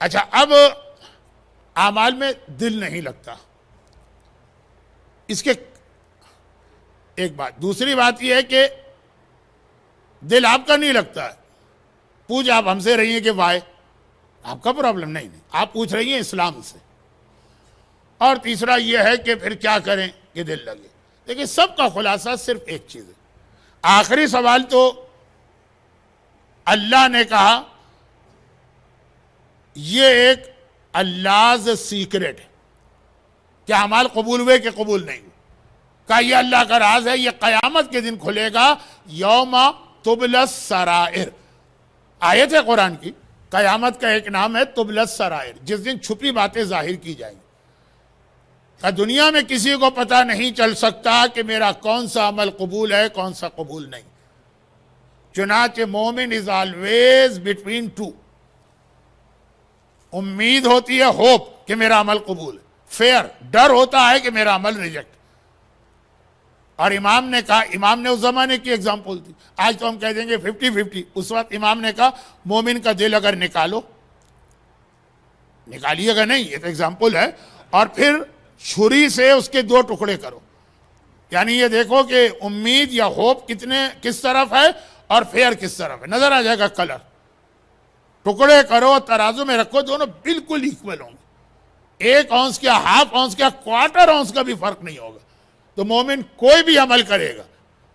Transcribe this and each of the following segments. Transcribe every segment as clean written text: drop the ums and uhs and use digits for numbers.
اچھا، اب اعمال میں دل نہیں لگتا، اس کے ایک بات. دوسری بات یہ ہے کہ دل آپ کا نہیں لگتا ہے. پوچھ آپ ہم سے رہی ہیں کہ وائے، آپ کا پرابلم نہیں، آپ پوچھ رہی ہیں اسلام سے. اور تیسرا یہ ہے کہ پھر کیا کریں کہ دل لگے. دیکھیں سب کا خلاصہ صرف ایک چیز ہے. آخری سوال تو اللہ نے کہا یہ ایک اللہ's سیکرٹ ہے کہ اعمال قبول ہوئے کہ قبول نہیں ہوئے. کہا یہ اللہ کا راز ہے، یہ قیامت کے دن کھلے گا. یوم تبلی السرائر آیت ہے قرآن کی. قیامت کا ایک نام ہے تبلی السرائر، جس دن چھپی باتیں ظاہر کی جائیں گی. دنیا میں کسی کو پتہ نہیں چل سکتا کہ میرا کون سا عمل قبول ہے کون سا قبول نہیں. چنانچہ مومن از آلویز بٹوین ٹو. امید ہوتی ہے، ہوپ کہ میرا عمل قبول ہے. فیئر، ڈر ہوتا ہے کہ میرا عمل ریجیکٹ. اور امام نے کہا، امام نے اس زمانے کی ایگزامپل دی. آج تو ہم کہہ دیں گے 50-50. اس وقت امام نے کہا مومن کا دل اگر نکالو، نکالیے گا نہیں، یہ تو ایگزامپل ہے، اور پھر چھری سے اس کے 2 ٹکڑے کرو. یعنی یہ دیکھو کہ امید یا ہوپ کس طرف ہے اور فیئر کس طرف ہے. نظر آ جائے گا کلر. ٹکڑے کرو، ترازو میں رکھو، دونوں بالکل ایکول ہوں گے. 1 اونس کا، ½ اونس کا، کوارٹر اونس کا بھی فرق نہیں ہوگا. تو مومن کوئی بھی عمل کرے گا،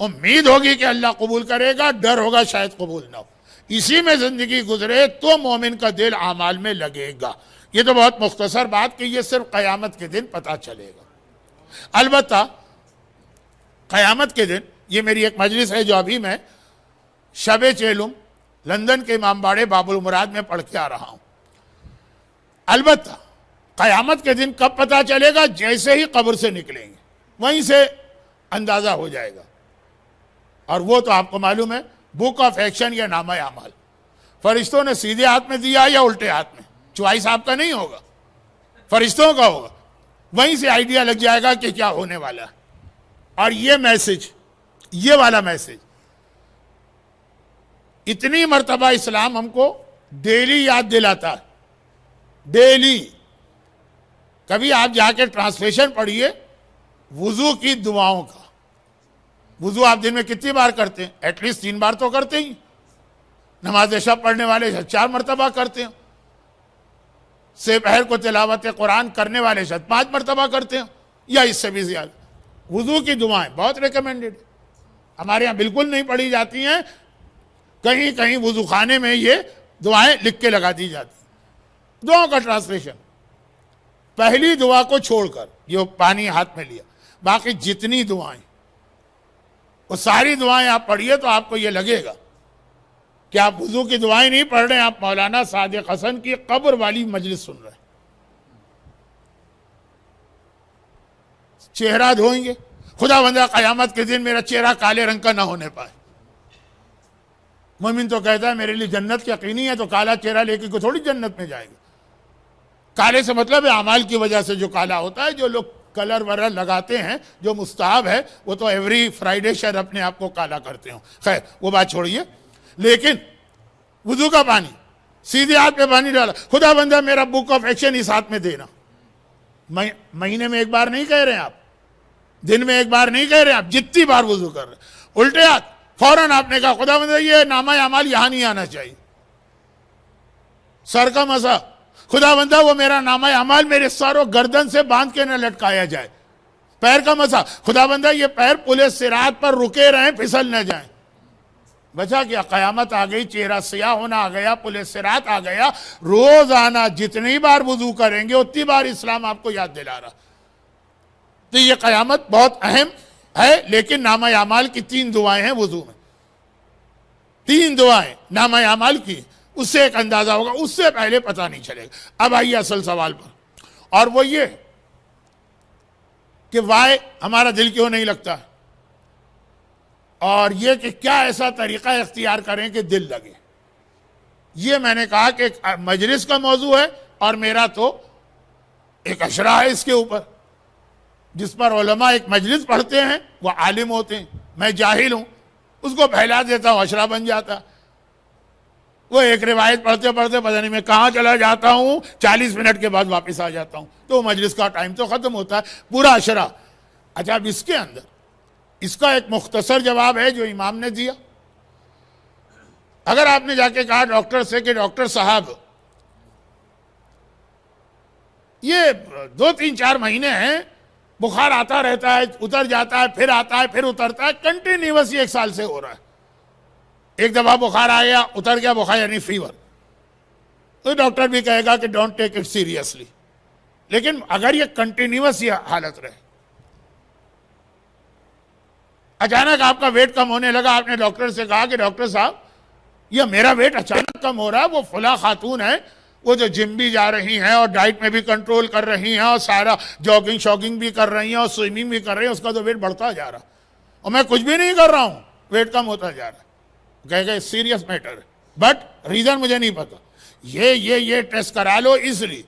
امید ہوگی کہ اللہ قبول کرے گا، ڈر ہوگا شاید قبول نہ ہو. اسی میں زندگی گزرے تو مومن کا دل اعمال میں لگے گا. یہ تو بہت مختصر بات کہ یہ صرف قیامت کے دن پتہ چلے گا. البتہ قیامت کے دن، یہ میری ایک مجلس ہے جو ابھی میں شب چیلم لندن کے امام باڑے باب المراد میں پڑھ کے آ رہا ہوں. البتہ قیامت کے دن کب پتہ چلے گا؟ جیسے ہی قبر سے نکلیں گے وہیں سے اندازہ ہو جائے گا. اور وہ تو آپ کو معلوم ہے، بک آف ایکشن یا نامہ اعمال فرشتوں نے سیدھے ہاتھ میں دیا یا الٹے ہاتھ میں، چوائس آپ کا نہیں ہوگا، فرشتوں کا ہوگا. وہیں سے آئیڈیا لگ جائے گا کہ کیا ہونے والا ہے. اور یہ میسج، یہ والا میسج اتنی مرتبہ اسلام ہم کو ڈیلی یاد دلاتا ہے. ڈیلی. کبھی آپ جا کے ٹرانسلیشن پڑھیے وضو کی دعاؤں کا. وضو آپ دن میں کتنی بار کرتے ہیں؟ ایٹ لیسٹ 3 بار تو کرتے ہی. نماز شب پڑھنے والے 4 مرتبہ کرتے ہیں. سپہر کو تلاوت قرآن کرنے والے شاید 5 مرتبہ کرتے ہیں یا اس سے بھی زیادہ. وضو کی دعائیں بہت ریکمینڈڈ. ہمارے ہاں بالکل نہیں پڑھی جاتی ہیں، کہیں کہیں وضو خانے میں یہ دعائیں لکھ کے لگا دی جاتی ہیں. دعاؤں کا ٹرانسلیشن، پہلی دعا کو چھوڑ کر جو پانی ہاتھ میں لیا، باقی جتنی دعائیں، وہ ساری دعائیں آپ پڑھیے تو آپ کو یہ لگے گا کہ آپ وضو کی دعائیں نہیں پڑھ رہے ہیں، آپ مولانا صادق حسن کی قبر والی مجلس سن رہے ہیں. چہرہ دھوئیں گے، خدا بندہ قیامت کے دن میرا چہرہ کالے رنگ کا نہ ہونے پائے. مومن تو کہتا ہے میرے لیے جنت یقینی ہے، تو کالا چہرہ لے کے کوئی تھوڑی جنت میں جائے گا. کالے سے مطلب ہے اعمال کی وجہ سے جو کالا ہوتا ہے. جو لوگ کلر ورر لگاتے ہیں جو مستحب ہے، وہ تو ایوری فرائیڈے شاید اپنے آپ کو کالا کرتے ہوں. خیر وہ بات چھوڑیے. لیکن وضو کا پانی سیدھے ہاتھ پہ پانی ڈالا، خدا بندہ میرا بک آف ایکشن اس ہاتھ میں دینا. مہینے میں 1 بار نہیں کہہ رہے ہیں آپ، دن میں 1 بار نہیں کہہ رہے ہیں آپ، جتنی بار وضو کر رہے ہیں. الٹے ہاتھ فوراً آپ نے کہا خدا بندہ یہ نامہ اعمال یہاں نہیں آنا چاہیے. سر کا مسا، خدا بندہ وہ میرا نامہ اعمال میرے سر و گردن سے باندھ کے نہ لٹکایا جائے. پیر کا مسا، خدا بندہ یہ پیر پولیس صراط پر رکے رہیں، پھسل نہ جائیں. بچا کیا؟ قیامت آ گئی، چہرہ سیاہ ہونا آ گیا، پولیس صراط آ گیا. روزانہ جتنی بار وضو کریں گے اتنی بار اسلام آپ کو یاد دلا رہا. تو یہ قیامت بہت اہم ہے. لیکن نامہ اعمال کی 3 دعائیں ہیں وضو میں. 3 دعائیں نامہ اعمال کی، اس سے ایک اندازہ ہوگا، اس سے پہلے پتہ نہیں چلے گا. اب آئیے اصل سوال پر، اور وہ یہ کہ وائے ہمارا دل کیوں نہیں لگتا، اور یہ کہ کیا ایسا طریقہ اختیار کریں کہ دل لگے. یہ میں نے کہا کہ ایک مجلس کا موضوع ہے، اور میرا تو ایک اشرا ہے اس کے اوپر، جس پر علماء ایک مجلس پڑھتے ہیں، وہ عالم ہوتے ہیں، میں جاہل ہوں، اس کو پھیلا دیتا ہوں، اشرا بن جاتا. وہ ایک روایت پڑھتے پڑھتے پتہ نہیں میں کہاں چلا جاتا ہوں، 40 منٹ کے بعد واپس آ جاتا ہوں، تو مجلس کا ٹائم تو ختم ہوتا ہے، پورا عشرہ۔ اچھا، اب اس کے اندر اس کا ایک مختصر جواب ہے جو امام نے دیا۔ اگر آپ نے جا کے کہا ڈاکٹر سے کہ ڈاکٹر صاحب یہ 2-3-4 مہینے ہیں، بخار آتا رہتا ہے، اتر جاتا ہے، پھر آتا ہے، پھر اترتا ہے، کنٹینیوس 1 سال سے ہو رہا ہے، ایک دفعہ بخار آیا اتر گیا بخار یعنی فیور، تو ڈاکٹر بھی کہے گا کہ ڈونٹ ٹیک اٹ سیریسلی۔ لیکن اگر یہ کنٹینیوس یہ حالت رہے، اچانک آپ کا ویٹ کم ہونے لگا، آپ نے ڈاکٹر سے کہا کہ ڈاکٹر صاحب یہ میرا ویٹ اچانک کم ہو رہا ہے، وہ فلاں خاتون ہے وہ جو جم بھی جا رہی ہیں اور ڈائٹ میں بھی کنٹرول کر رہی ہیں اور سارا جاگنگ شاگنگ بھی کر رہی ہیں اور سوئمنگ بھی کر رہی ہیں، اس کا تو ویٹ بڑھتا جا رہا اور میں کچھ بھی نہیں کر رہا ہوں، ویٹ کم ہوتا جا رہا۔ کہے گا سیریس میٹر ہے، بٹ ریزن مجھے نہیں پتا، یہ ٹیسٹ کرا لو، اس لیے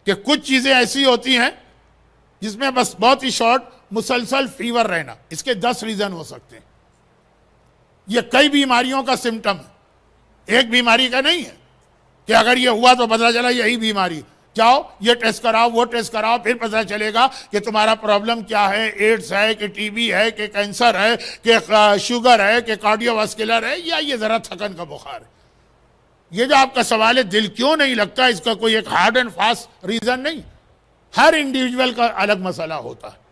کہ کچھ چیزیں ایسی ہوتی ہیں جس میں بس بہت ہی شارٹ مسلسل فیور رہنا، اس کے 10 ریزن ہو سکتے ہیں۔ یہ کئی بیماریوں کا سمٹم ہے، ایک بیماری کا نہیں ہے کہ اگر یہ ہوا تو پتہ چلا یہی بیماری، جاؤ یہ ٹیسٹ کراؤ وہ ٹیسٹ کراؤ، پھر پتہ چلے گا کہ تمہارا پرابلم کیا ہے، ایڈز ہے کہ ٹی بی ہے کہ کینسر ہے کہ شوگر ہے کہ کارڈیو واسکولر ہے یا یہ ذرا تھکن کا بخار ہے۔ یہ جو آپ کا سوال ہے دل کیوں نہیں لگتا، اس کا کوئی ایک ہارڈ اینڈ فاسٹ ریزن نہیں، ہر انڈیویجول کا الگ مسئلہ ہوتا ہے،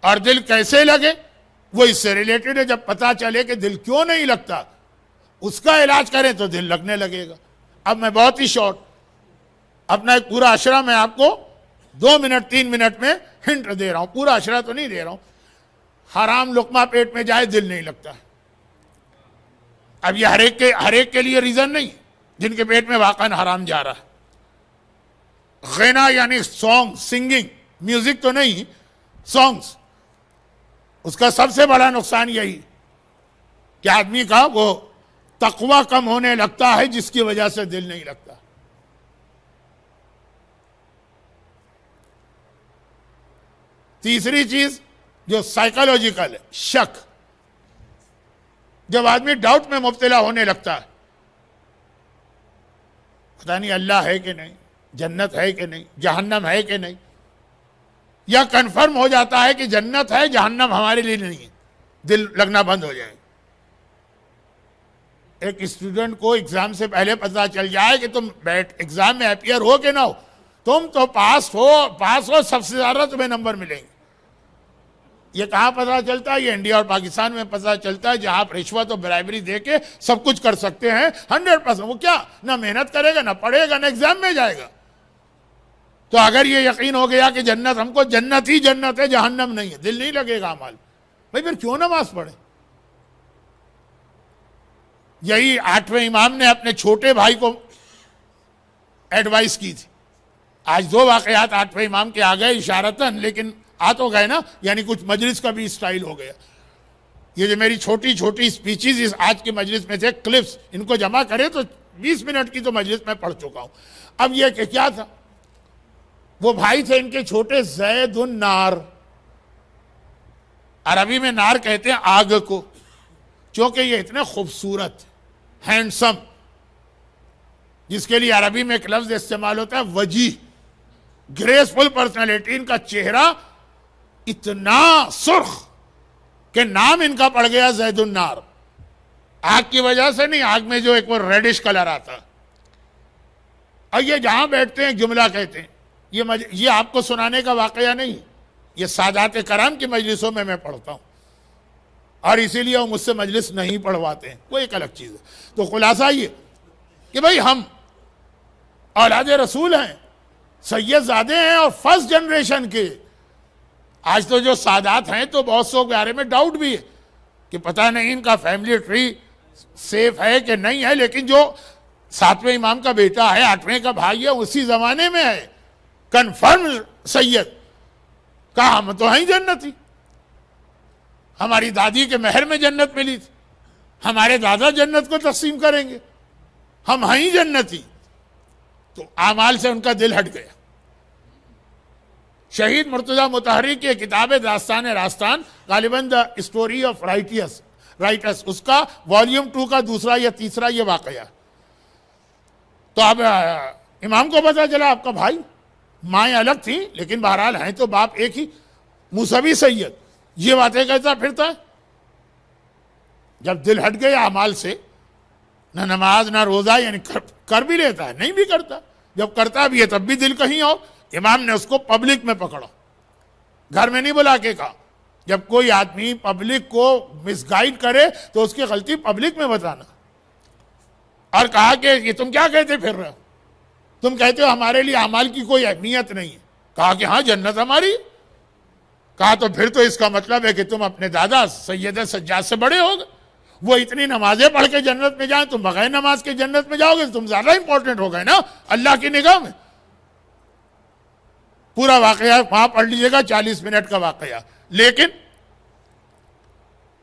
اور دل کیسے لگے وہ اس سے ریلیٹڈ ہے۔ جب پتہ چلے کہ دل کیوں نہیں لگتا اس کا علاج کریں تو دل لگنے لگے گا۔ اب میں بہت ہی شارٹ اپنا ایک پورا عشرہ میں آپ کو 2 منٹ 3 منٹ میں ہنٹ دے رہا ہوں، پورا عشرہ تو نہیں دے رہا ہوں۔ حرام لقمہ پیٹ میں جائے دل نہیں لگتا ہے۔ اب یہ ہر ایک کے لیے ریزن نہیں جن کے پیٹ میں واقعاً حرام جا رہا ہے۔ غنا یعنی سانگ، سنگنگ، میوزک تو نہیں، سانگز، اس کا سب سے بڑا نقصان یہی کہ آدمی کا وہ تقوی کم ہونے لگتا ہے جس کی وجہ سے دل نہیں لگتا۔ تیسری چیز جو سائیکالوجیکل ہے، شک، جب آدمی ڈاؤٹ میں مبتلا ہونے لگتا ہے، پتہ نہیں اللہ ہے کہ نہیں، جنت ہے کہ نہیں، جہنم ہے کہ نہیں، یا کنفرم ہو جاتا ہے کہ جنت ہے جہنم ہمارے لیے نہیں ہے، دل لگنا بند ہو جائے۔ ایک اسٹوڈنٹ کو ایگزام سے پہلے پتہ چل جائے کہ تم ایگزام میں اپیئر ہو کہ نہ ہو، تم تو پاس ہو سب سے زیادہ تمہیں نمبر ملیں گے۔ یہ کہاں پتہ چلتا ہے؟ یہ انڈیا اور پاکستان میں پتہ چلتا ہے جہاں آپ رشوت اور برائبری دے کے سب کچھ کر سکتے ہیں 100%۔ وہ کیا نہ محنت کرے گا، نہ پڑھے گا، نہ ایگزام میں جائے گا۔ تو اگر یہ یقین ہو گیا کہ جنت ہم کو جنت ہی جنت ہے جہنم نہیں ہے، دل نہیں لگے گا عمل، بھائی پھر کیوں نماز پڑھے؟ یہی 8ویں امام نے اپنے چھوٹے بھائی کو ایڈوائس کی تھی۔ آج 2 واقعات 8ویں امام کے آ گئے اشارتاً، لیکن آ تو گئے نا، یعنی کچھ مجلس کا بھی اسٹائل ہو گیا۔ یہ جو میری چھوٹی چھوٹی سپیچز اس آج کی مجلس میں تھے، کلپس، ان کو جمع کرے تو 20 منٹ کی تو مجلس میں پڑھ چکا ہوں۔ اب یہ کہ کیا تھا، وہ بھائی تھے ان کے چھوٹے، زید النار، عربی میں نار کہتے ہیں آگ کو، چونکہ یہ اتنے خوبصورت، ہینڈسم، جس کے لیے عربی میں ایک لفظ استعمال ہوتا ہے وجیح، گریسفل پرسنالٹی، ان کا چہرہ اتنا سرخ کہ نام ان کا پڑ گیا زید النار، آگ کی وجہ سے نہیں، آگ میں جو ایک وہ ریڈش کلر آتا۔ اور یہ جہاں بیٹھتے ہیں جملہ کہتے ہیں، یہ آپ کو سنانے کا واقعہ نہیں، یہ سادات کرام کی مجلسوں میں پڑھتا ہوں، اور اسی لیے وہ مجھ سے مجلس نہیں پڑھواتے ہیں، وہ ایک الگ چیز ہے۔ تو خلاصہ یہ کہ بھئی ہم اولاد رسول ہیں، سید زادے ہیں اور فرسٹ جنریشن کے۔ آج تو جو سادات ہیں تو بہت سو کے بارے میں ڈاؤٹ بھی ہے کہ پتہ نہیں ان کا فیملی ٹری سیف ہے کہ نہیں ہے، لیکن جو 7ویں امام کا بیٹا ہے، 8ویں کا بھائی ہے، اسی زمانے میں ہے، کنفرم سید، کہا ہم تو ہیں جنتی، ہماری دادی کے مہر میں جنت ملی تھی، ہمارے دادا جنت کو تقسیم کریں گے، ہم ہیں جنتی۔ تو اعمال سے ان کا دل ہٹ گیا۔ شہید مرتضیٰ مطہری کی کتاب داستان راستان، غالباً دا اسٹوری آف رائٹس، اس کا والیوم 2 کا دوسرا یا تیسرا یہ واقعہ. تو اب امام کو پتا چلا آپ کا بھائی، مائیں الگ تھیں لیکن بہرحال ہیں تو باپ ایک ہی، موسوی سید یہ باتیں کہتا پھرتا ہے. جب دل ہٹ گیا اعمال سے، نہ نماز نہ روزہ، یعنی کر بھی لیتا ہے نہیں بھی کرتا، جب کرتا بھی ہے تب بھی دل کہیں اور. امام نے اس کو پبلک میں پکڑا، گھر میں نہیں بلا کے کہا. جب کوئی آدمی پبلک کو مس گائیڈ کرے تو اس کی غلطی پبلک میں بتانا. اور کہا کہ یہ تم کیا کہتے پھر رہے ہو، تم کہتے ہو ہمارے لیے اعمال کی کوئی اہمیت نہیں ہے. کہا کہ ہاں جنت ہماری. کہا تو پھر تو اس کا مطلب ہے کہ تم اپنے دادا سید سجاد سے بڑے ہو گئے. وہ اتنی نمازیں پڑھ کے جنت میں جائیں، تم بغیر نماز کے جنت میں جاؤ گے، تم زیادہ امپورٹنٹ ہو گئے نا اللہ کی نگاہ میں. پورا واقعہ وہاں پڑھ لیجیے گا، 40 منٹ کا واقعہ. لیکن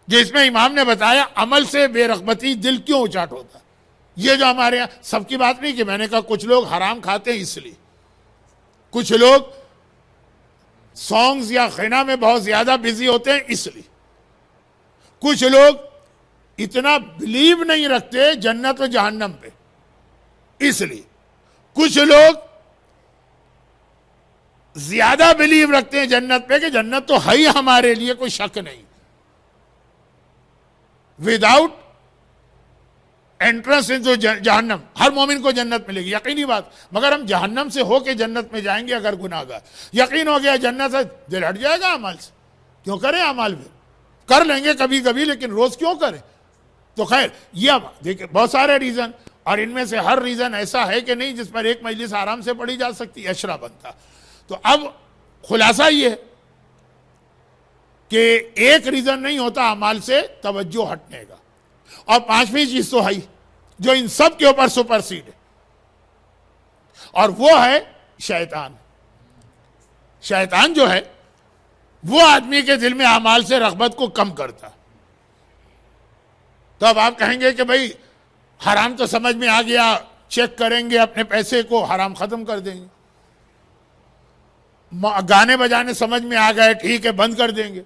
جس میں امام نے بتایا عمل سے بے رغبتی دل کیوں اچاٹ ہوتا ہے. یہ جو ہمارے یہاں سب کی بات نہیں کہ میں نے کہا کچھ لوگ حرام کھاتے ہیں اس لیے، کچھ لوگ سانگز یا خینا میں بہت زیادہ بزی ہوتے ہیں اس لیے، کچھ لوگ اتنا بلیو نہیں رکھتے جنت و جہنم پہ اس لیے، کچھ لوگ زیادہ بلیو رکھتے ہیں جنت پہ کہ جنت تو ہے ہی ہمارے لیے، کوئی شک نہیں. وداؤٹ انٹرنس انٹو جہنم ہر مومن کو جنت ملے گی، یقینی بات. مگر ہم جہنم سے ہو کے جنت میں جائیں گے اگر گناہ گار. یقین ہو گیا جنت سے، دل ہٹ جائے گا اعمال سے. کیوں کریں اعمال بھی کر لیں گے کبھی کبھی، لیکن روز کیوں کریں. تو خیر یہ دیکھیں بہت سارے ریزن، اور ان میں سے ہر ریزن ایسا ہے کہ نہیں جس پر ایک مجلس آرام سے پڑھی جا سکتی، اشرا بنتا. تو اب خلاصہ یہ ہے کہ ایک ریزن نہیں ہوتا اعمال سے توجہ ہٹنے کا. اور پانچویں چیز تو ہے جو ان سب کے اوپر سپر سیڈ ہے، اور وہ ہے شیطان. شیطان جو ہے وہ آدمی کے دل میں اعمال سے رغبت کو کم کرتا. تو اب آپ کہیں گے کہ بھائی حرام تو سمجھ میں آ گیا، چیک کریں گے اپنے پیسے کو، حرام ختم کر دیں گے. گانے بجانے سمجھ میں آ گئے، ٹھیک ہے بند کر دیں گے.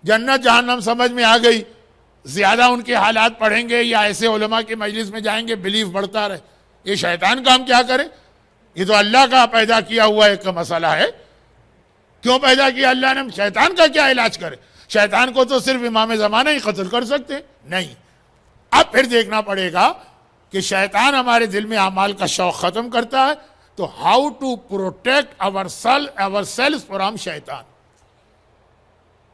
جنت جہنم سمجھ میں آ گئی، زیادہ ان کے حالات پڑھیں گے یا ایسے علماء کی مجلس میں جائیں گے، بلیف بڑھتا رہے. یہ شیطان کا ہم کیا کریں؟ یہ تو اللہ کا پیدا کیا ہوا ایک مسئلہ ہے. کیوں پیدا کیا اللہ نے؟ شیطان کا کیا علاج کرے؟ شیطان کو تو صرف امام زمانہ ہی قتل کر سکتے نہیں. اب پھر دیکھنا پڑے گا کہ شیطان ہمارے دل میں اعمال کا شوق ختم کرتا ہے، تو how to protect our self from شیطان.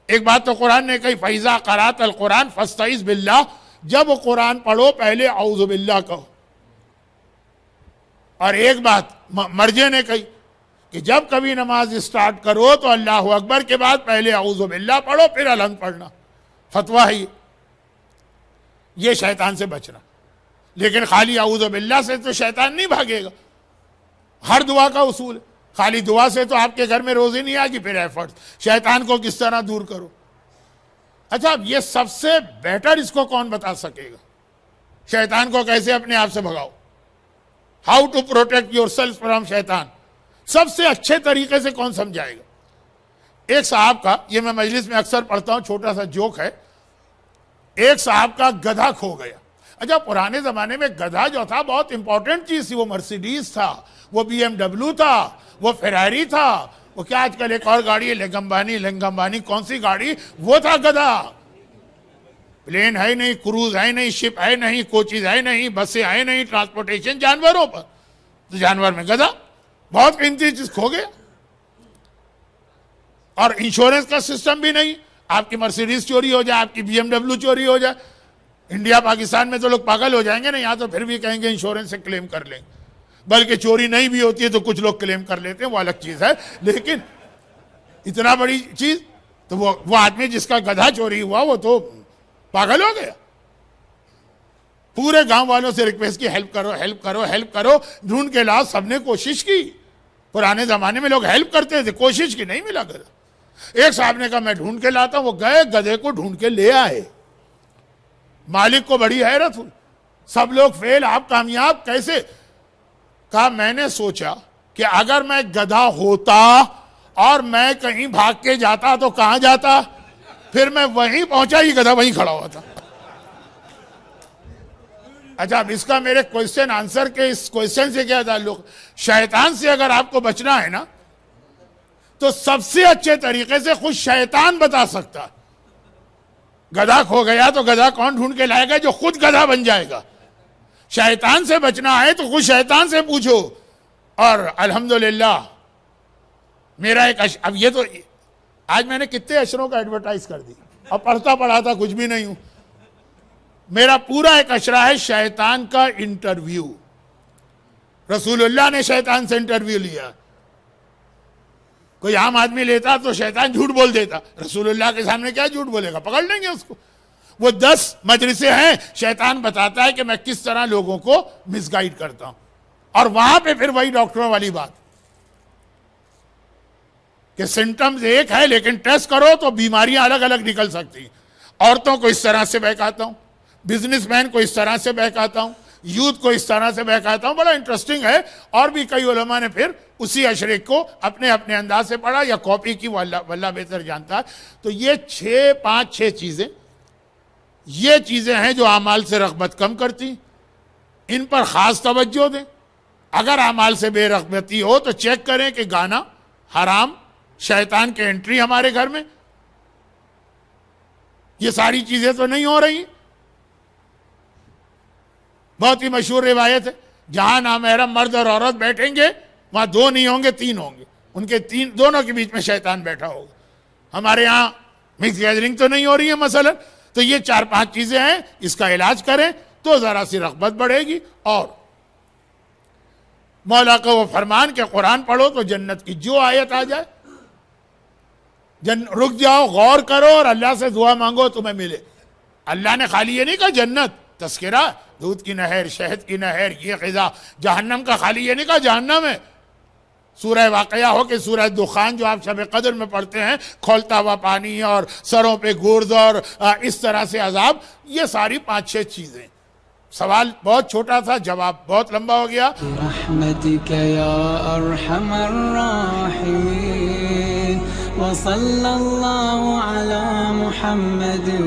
ایک بات تو قرآن نے کہی، فَإِذَا قَرَأْتَ الْقُرْآنَ فَاسْتَعِذْ بِاللَّهِ. جب وہ قرآن پڑھو پہلے اعوذ باللہ کہو. اور ایک بات مرجے نے کہی کہ جب کبھی نماز اسٹارٹ کرو تو اللہ اکبر کے بعد پہلے اعوذ باللہ پڑھو پھر الحمد پڑھنا. فتویٰ ہے یہ شیطان سے بچنا. لیکن خالی اعوذ باللہ سے تو شیطان نہیں بھاگے گا. ہر دعا کا اصول ہے، خالی دعا سے تو آپ کے گھر میں روزی نہیں آئے گی. پھر ایفرٹ شیطان کو کس طرح دور کرو. اچھا اب یہ سب سے بیٹر اس کو کون بتا سکے گا؟ شیطان کو کیسے اپنے آپ سے بھگاؤ، how to protect yourself from شیطان، سب سے اچھے طریقے سے کون سمجھائے گا؟ ایک صاحب کا، یہ میں مجلس میں اکثر پڑھتا ہوں، چھوٹا سا جوک ہے. ایک صاحب کا گدھا کھو گیا. اچھا پرانے زمانے میں گدھا جو تھا بہت امپورٹنٹ چیز تھی. وہ مرسیڈیز تھا، وہ BMW تھا، وہ فراری تھا، وہ کیا آج کل ایک اور گاڑی ہے لنگمبانی کون سی گاڑی، وہ تھا گدھا. پلین ہے نہیں، کروز ہے نہیں، شپ ہے نہیں، کوچز ہے نہیں، بسیں ہے نہیں، ٹرانسپورٹیشن جانوروں پر. تو جانور میں گدھا بہت قیمتی چیز کھو گیا. اور انشورنس کا سسٹم بھی نہیں. آپ کی مرسیڈیز چوری ہو جائے، آپ کی BMW چوری ہو جائے، انڈیا پاکستان میں تو لوگ پاگل ہو جائیں گے نا. یہاں تو پھر بھی کہیں گے انشورنس سے کلیم کر لیں گے. بلکہ چوری نہیں بھی ہوتی ہے تو کچھ لوگ کلیم کر لیتے ہیں، وہ الگ چیز ہے. لیکن اتنا بڑی چیز تو وہ آدمی جس کا گدھا چوری ہوا وہ تو پاگل ہو گیا. پورے گاؤں والوں سے ریکویسٹ کی، ہیلپ کرو ہیلپ کرو ہیلپ کرو. ڈھونڈ کے لاؤ، سب نے کوشش کی. پرانے زمانے میں لوگ ہیلپ کرتے تھے، کوشش کی، نہیں ملا گدھا. ایک صاحب نے کہا میں ڈھونڈ کے لاتا ہوں. وہ گئے، گدھے کو ڈھونڈ کے لے آئے. مالک کو بڑی حیرت ہوئی، سب لوگ فیل، آپ کامیاب کیسے؟ کہا میں نے سوچا کہ اگر میں گدھا ہوتا اور میں کہیں بھاگ کے جاتا تو کہاں جاتا؟ پھر میں وہیں پہنچا، ہی گدھا وہیں کھڑا ہوا تھا. اچھا اب اس کا میرے کوشچن آنسر کے اس کوشچن سے کیا تعلق؟ شیطان سے اگر آپ کو بچنا ہے نا تو سب سے اچھے طریقے سے خود شیطان بتا سکتا. گدھا کھو گیا تو گدھا کون ڈھونڈ کے لائے گا؟ جو خود گدھا بن جائے گا. شیطان سے بچنا ہے تو خود شیطان سے پوچھو. اور الحمدللہ میرا ایک اب یہ تو آج میں نے کتنے اشروں کا ایڈورٹائز کر دی. اب پڑھتا پڑھاتا کچھ بھی نہیں ہوں. میرا پورا ایک اشرا ہے شیطان کا انٹرویو. رسول اللہ نے شیطان سے انٹرویو لیا. کوئی عام آدمی لیتا تو شیطان جھوٹ بول دیتا. رسول اللہ کے سامنے کیا جھوٹ بولے گا؟ پکڑ لیں گے اس کو. وہ 10 مجلسیں ہیں شیطان بتاتا ہے کہ میں کس طرح لوگوں کو مس گائیڈ کرتا ہوں. اور وہاں پہ پھر وہی ڈاکٹروں والی بات کہ سمٹمز ایک ہے لیکن ٹیسٹ کرو تو بیماریاں الگ الگ نکل سکتی ہیں. عورتوں کو اس طرح سے بہکاتا ہوں, بزنس مین کو اس طرح سے بہکاتا ہوں, یوتھ کو اس طرح سے بہکاتا ہوں. بڑا انٹرسٹنگ ہے. اور بھی کئی علماء نے پھر اسی اشرے کو اپنے اپنے انداز سے پڑھا یا کاپی کی, واللہ بہتر جانتا ہے. تو یہ 5-6 چیزیں یہ چیزیں ہیں جو اعمال سے رغبت کم کرتی. ان پر خاص توجہ دیں. اگر اعمال سے بے رغبتی ہو تو چیک کریں کہ گانا حرام, شیطان کے انٹری ہمارے گھر میں, یہ ساری چیزیں تو نہیں ہو رہی. بہت ہی مشہور روایت ہے, جہاں نامحرم مرد اور عورت بیٹھیں گے وہاں 2 نہیں ہوں گے 3 ہوں گے. ان کے دونوں کے بیچ میں شیطان بیٹھا ہوگا. ہمارے یہاں مکس گیدرنگ تو نہیں ہو رہی ہے مثلا. تو یہ 4-5 چیزیں ہیں, اس کا علاج کریں تو ذرا سی رغبت بڑھے گی. اور مولا کا وہ فرمان کہ قرآن پڑھو تو جنت کی جو آیت آ جائے رک جاؤ, غور کرو اور اللہ سے دعا مانگو تمہیں ملے. اللہ نے خالی یہ نہیں کہا جنت, تذکرہ, دودھ کی نہر, شہد کی نہر, یہ غذا. جہنم کا خالی یہ نہیں کہا جہنم ہے. سورہ واقعہ ہو کہ سورہ دخان جو آپ شب قدر میں پڑھتے ہیں, کھولتا ہوا پانی اور سروں پہ گرد اور اس طرح سے عذاب, یہ ساری 5-6 چیزیں. سوال بہت چھوٹا تھا, جواب بہت لمبا ہو گیا. برحمتک یا ارحم الراحمین وصلی اللہ علی محمد و